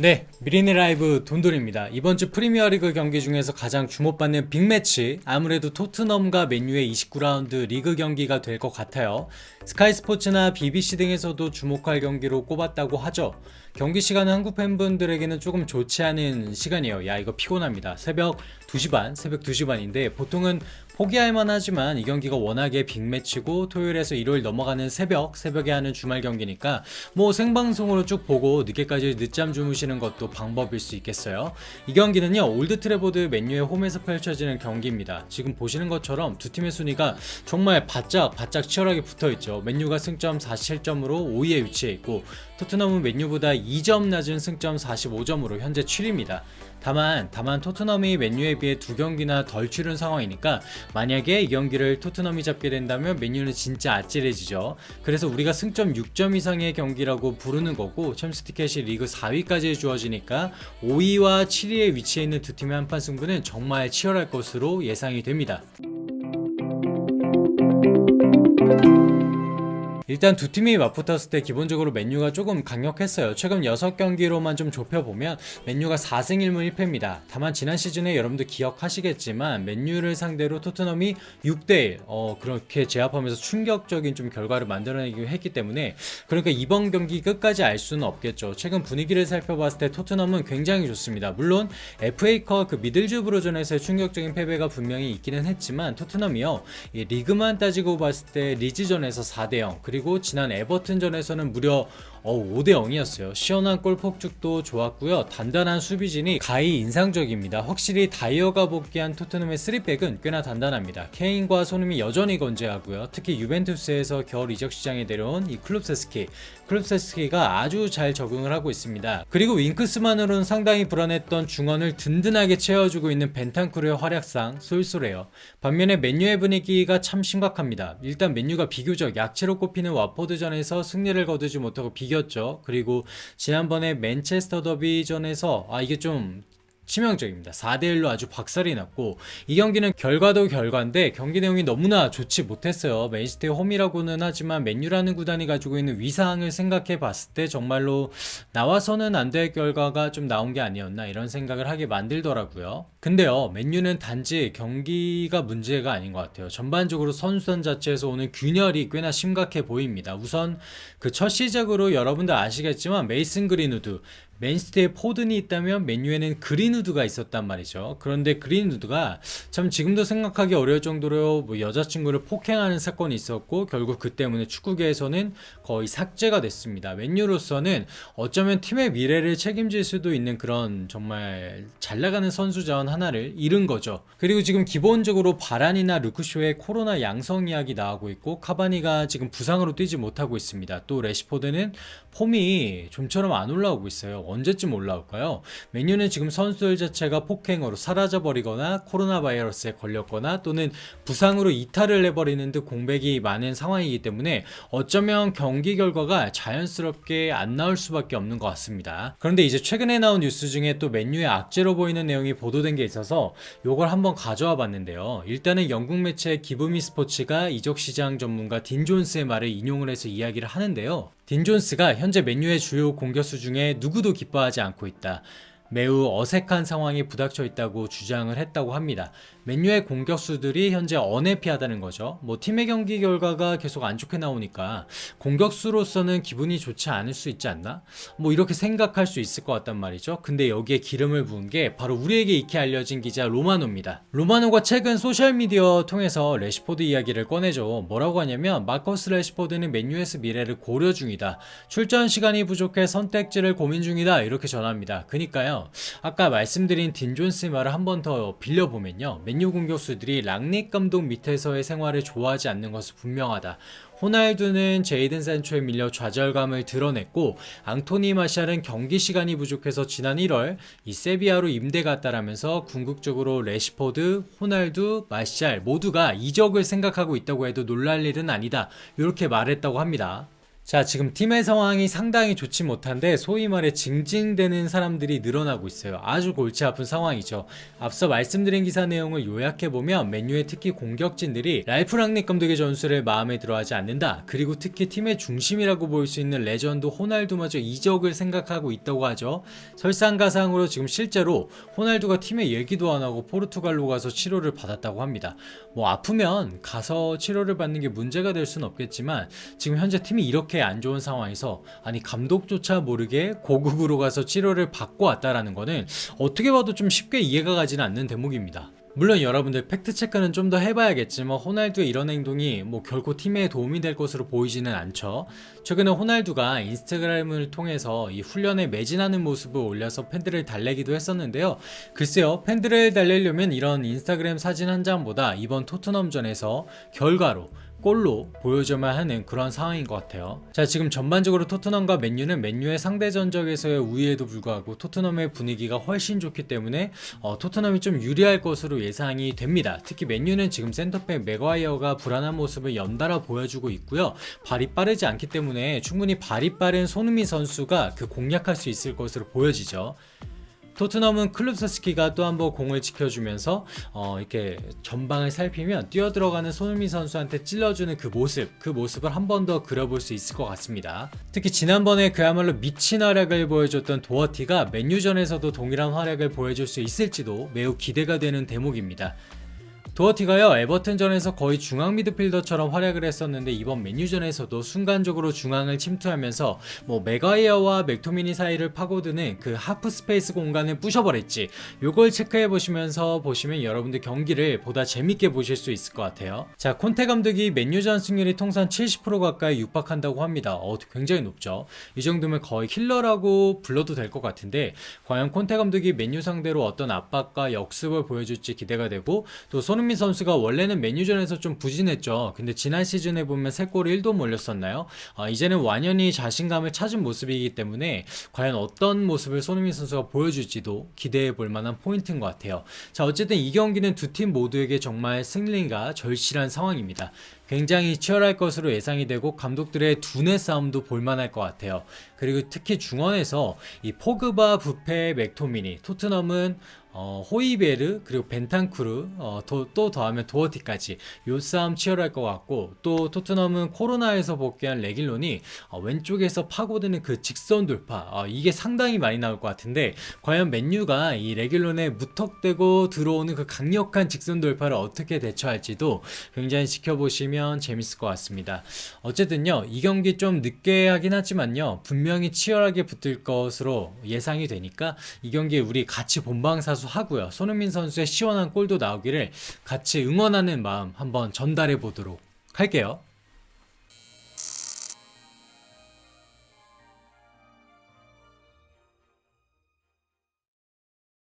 네, 미리네 라이브 돈돌입니다. 이번 주 프리미어리그 경기 중에서 가장 주목받는 빅매치, 아무래도 토트넘과 맨유의 29라운드 리그 경기가 될 것 같아요. 스카이 스포츠나 BBC 등에서도 주목할 경기로 꼽았다고 하죠. 경기 시간은 한국 팬분들에게는 조금 좋지 않은 시간이에요. 야, 이거 피곤합니다. 새벽 2시 반, 새벽 2시 반인데 보통은 포기할 만하지만 이 경기가 워낙에 빅매치고 토요일에서 일요일 넘어가는 새벽에 하는 주말 경기니까 뭐 생방송으로 쭉 보고 늦게까지 늦잠 주무시는 것도 방법일 수 있겠어요. 이 경기는요, 올드 트래포드 맨유의 홈에서 펼쳐지는 경기입니다. 지금 보시는 것처럼 두 팀의 순위가 정말 바짝 치열하게 붙어있죠. 맨유가 승점 47점으로 5위에 위치해 있고 토트넘은 맨유보다 2점 낮은 승점 45점으로 현재 7위입니다. 다만 토트넘이 맨유에 비해 두 경기나 덜 치른 상황이니까 만약에 이 경기를 토트넘이 잡게 된다면 맨유는 진짜 아찔해지죠. 그래서 우리가 승점 6점 이상의 경기라고 부르는 거고, 챔스 티켓이 리그 4위까지 주어지니까 5위와 7위에 위치해 있는 두 팀의 한판 승부는 정말 치열할 것으로 예상이 됩니다. 일단 두 팀이 맞붙었을 때 기본적으로 맨유가 조금 강력했어요. 최근 6경기로만 좀 좁혀보면 맨유가 4승 1무 1패입니다. 다만 지난 시즌에 여러분들 기억하시겠지만 맨유를 상대로 토트넘이 6대1 그렇게 제압하면서 충격적인 좀 결과를 만들어내기 했기 때문에, 그러니까 이번 경기 끝까지 알 수는 없겠죠. 최근 분위기를 살펴봤을 때 토트넘은 굉장히 좋습니다. 물론 FA컵 그 미들즈브로전에서의 충격적인 패배가 분명히 있기는 했지만 토트넘이요, 이 리그만 따지고 봤을 때 리즈전에서 4대0, 그리고 지난 에버튼전에서는 무려 5대0이었어요. 시원한 골 폭죽도 좋았고요. 단단한 수비진이 가히 인상적입니다. 확실히 다이어가 복귀한 토트넘의 3백은 꽤나 단단합니다. 케인과 손흥민이 여전히 건재하고요. 특히 유벤투스에서 겨울 이적 시장에 내려온 이 클룹세스키가 아주 잘 적응을 하고 있습니다. 그리고 윙크스만으로는 상당히 불안했던 중원을 든든하게 채워주고 있는 벤탄쿠르의 활약상 쏠쏠해요. 반면에 맨유의 분위기가 참 심각합니다. 일단 맨유가 비교적 약체로 꼽히는 와포드전에서 승리를 거두지 못하고 이겼죠. 그리고 지난번에 맨체스터 더비전에서 이게 좀 치명적입니다. 4대1로 아주 박살이 났고, 이 경기는 결과도 결과인데 경기 내용이 너무나 좋지 못했어요. 맨시티의 홈이라고는 하지만 맨유라는 구단이 가지고 있는 위상을 생각해 봤을 때 정말로 나와서는 안 될 결과가 좀 나온 게 아니었나 이런 생각을 하게 만들더라고요. 근데요, 맨유는 단지 경기가 문제가 아닌 것 같아요. 전반적으로 선수단 자체에서 오는 균열이 꽤나 심각해 보입니다. 우선 그 첫 시작으로 여러분들 아시겠지만 메이슨 그린우드, 맨시티에 포든이 있다면 맨유에는 그린우드가 있었단 말이죠. 그런데 그린우드가 참 지금도 생각하기 어려울 정도로 여자친구를 폭행하는 사건이 있었고, 결국 그 때문에 축구계에서는 거의 삭제가 됐습니다. 맨유로서는 어쩌면 팀의 미래를 책임질 수도 있는 그런 정말 잘 나가는 선수 자원 하나를 잃은 거죠. 그리고 지금 기본적으로 바란이나 루크쇼의 코로나 양성 이야기 나오고 있고, 카바니가 지금 부상으로 뛰지 못하고 있습니다. 또 레시포드는 폼이 좀처럼 안 올라오고 있어요. 언제쯤 올라올까요? 맨유는 지금 선수들 자체가 폭행으로 사라져버리거나 코로나 바이러스에 걸렸거나 또는 부상으로 이탈을 해버리는 듯 공백이 많은 상황이기 때문에 어쩌면 경기 결과가 자연스럽게 안 나올 수밖에 없는 것 같습니다. 그런데 이제 최근에 나온 뉴스 중에 또 맨유의 악재로 보이는 내용이 보도된 게 있어서 요걸 한번 가져와 봤는데요. 일단은 영국 매체 기브미 스포츠가 이적시장 전문가 딘 존스의 말을 인용을 해서 이야기를 하는데요. 딘 존스가 현재 맨유의 주요 공격수 중에 누구도 기뻐하지 않고 있다. 매우 어색한 상황에 부닥쳐 있다고 주장을 했다고 합니다. 맨유의 공격수들이 현재 어내피하다는 거죠. 팀의 경기 결과가 계속 안 좋게 나오니까 공격수로서는 기분이 좋지 않을 수 있지 않나? 이렇게 생각할 수 있을 것 같단 말이죠. 근데 여기에 기름을 부은 게 바로 우리에게 익히 알려진 기자 로마노입니다. 로마노가 최근 소셜미디어 통해서 레시포드 이야기를 꺼내죠. 뭐라고 하냐면 마커스 레시포드는 맨유에서 미래를 고려 중이다. 출전 시간이 부족해 선택지를 고민 중이다. 이렇게 전합니다. 그니까요, 아까 말씀드린 딘 존스의 말을 한 번 더 빌려보면요, 맨유 공격수들이 랑닉 감독 밑에서의 생활을 좋아하지 않는 것은 분명하다. 호날두는 제이든 산초에 밀려 좌절감을 드러냈고, 앙토니 마샬은 경기 시간이 부족해서 지난 1월 이 세비야로 임대 갔다라면서 궁극적으로 레시포드, 호날두, 마샬 모두가 이적을 생각하고 있다고 해도 놀랄 일은 아니다. 이렇게 말했다고 합니다. 자, 지금 팀의 상황이 상당히 좋지 못한데 소위 말해 징징대는 사람들이 늘어나고 있어요. 아주 골치 아픈 상황이죠. 앞서 말씀드린 기사 내용을 요약해보면 맨유의 특히 공격진들이 랄프 랑닉 감독의 전술에 마음에 들어하지 않는다. 그리고 특히 팀의 중심이라고 볼 수 있는 레전드 호날두마저 이적을 생각하고 있다고 하죠. 설상가상으로 지금 실제로 호날두가 팀에 얘기도 안 하고 포르투갈로 가서 치료를 받았다고 합니다. 뭐 아프면 가서 치료를 받는 게 문제가 될 수는 없겠지만 지금 현재 팀이 이렇게 안 좋은 상황에서 아니 감독조차 모르게 고국으로 가서 치료를 받고 왔다라는 거는 어떻게 봐도 좀 쉽게 이해가 가지는 않는 대목입니다. 물론 여러분들 팩트체크는 좀 더 해봐야겠지만 호날두의 이런 행동이 뭐 결코 팀에 도움이 될 것으로 보이지는 않죠. 최근에 호날두가 인스타그램을 통해서 이 훈련에 매진하는 모습을 올려서 팬들을 달래기도 했었는데요. 글쎄요, 팬들을 달래려면 이런 인스타그램 사진 한 장보다 이번 토트넘전에서 결과로 골로 보여줘만 하는 그런 상황인 것 같아요. 자, 지금 전반적으로 토트넘과 맨유는 맨유의 상대 전적에서의 우위에도 불구하고 토트넘의 분위기가 훨씬 좋기 때문에 토트넘이 좀 유리할 것으로 예상이 됩니다. 특히 맨유는 지금 센터백 맥과이어가 불안한 모습을 연달아 보여주고 있고요. 발이 빠르지 않기 때문에 충분히 발이 빠른 손흥민 선수가 그 공략할 수 있을 것으로 보여지죠. 토트넘은 클루프스키가 또 한 번 공을 지켜주면서 이렇게 전방을 살피면 뛰어들어가는 손흥민 선수한테 찔러주는 그 모습을 한 번 더 그려볼 수 있을 것 같습니다. 특히 지난번에 그야말로 미친 활약을 보여줬던 도어티가 맨유전에서도 동일한 활약을 보여줄 수 있을지도 매우 기대가 되는 대목입니다. 도어티가요, 에버튼전에서 거의 중앙 미드필더처럼 활약을 했었는데 이번 맨유전에서도 순간적으로 중앙을 침투하면서 뭐 맥과이어와 맥토미니 사이를 파고드는 그 하프 스페이스 공간을 부셔버렸지. 요걸 체크해 보시면 여러분들 경기를 보다 재밌게 보실 수 있을 것 같아요. 자, 콘테 감독이 맨유전 승률이 통산 70% 가까이 육박한다고 합니다. 굉장히 높죠. 이 정도면 거의 킬러라고 불러도 될 것 같은데 과연 콘테 감독이 맨유 상대로 어떤 압박과 역습을 보여줄지 기대가 되고, 또 손흥민 선수가 원래는 맨유전에서 좀 부진했죠. 근데 지난 시즌에 보면 3골을 1도 못 올렸었나요? 이제는 완연히 자신감을 찾은 모습이기 때문에 과연 어떤 모습을 손흥민 선수가 보여줄지도 기대해 볼 만한 포인트인 것 같아요. 자, 어쨌든 이 경기는 두 팀 모두에게 정말 승리가 절실한 상황입니다. 굉장히 치열할 것으로 예상이 되고 감독들의 두뇌 싸움도 볼만할 것 같아요. 그리고 특히 중원에서 이 포그바, 부페, 맥토미니, 토트넘은 호이베르 그리고 벤탄쿠르 또 더하면 도어티까지 요 싸움 치열할 것 같고, 또 토트넘은 코로나에서 복귀한 레길론이 왼쪽에서 파고드는 그 직선 돌파 이게 상당히 많이 나올 것 같은데 과연 맨유가 이 레길론에 무턱대고 들어오는 그 강력한 직선 돌파를 어떻게 대처할지도 굉장히 지켜보시면 재밌을 것 같습니다. 어쨌든요, 이 경기 좀 늦게 하긴 하지만요 분명히 치열하게 붙을 것으로 예상이 되니까 이 경기에 우리 같이 본방사수 하고요. 손흥민 선수의 시원한 골도 나오기를 같이 응원하는 마음 한번 전달해 보도록 할게요.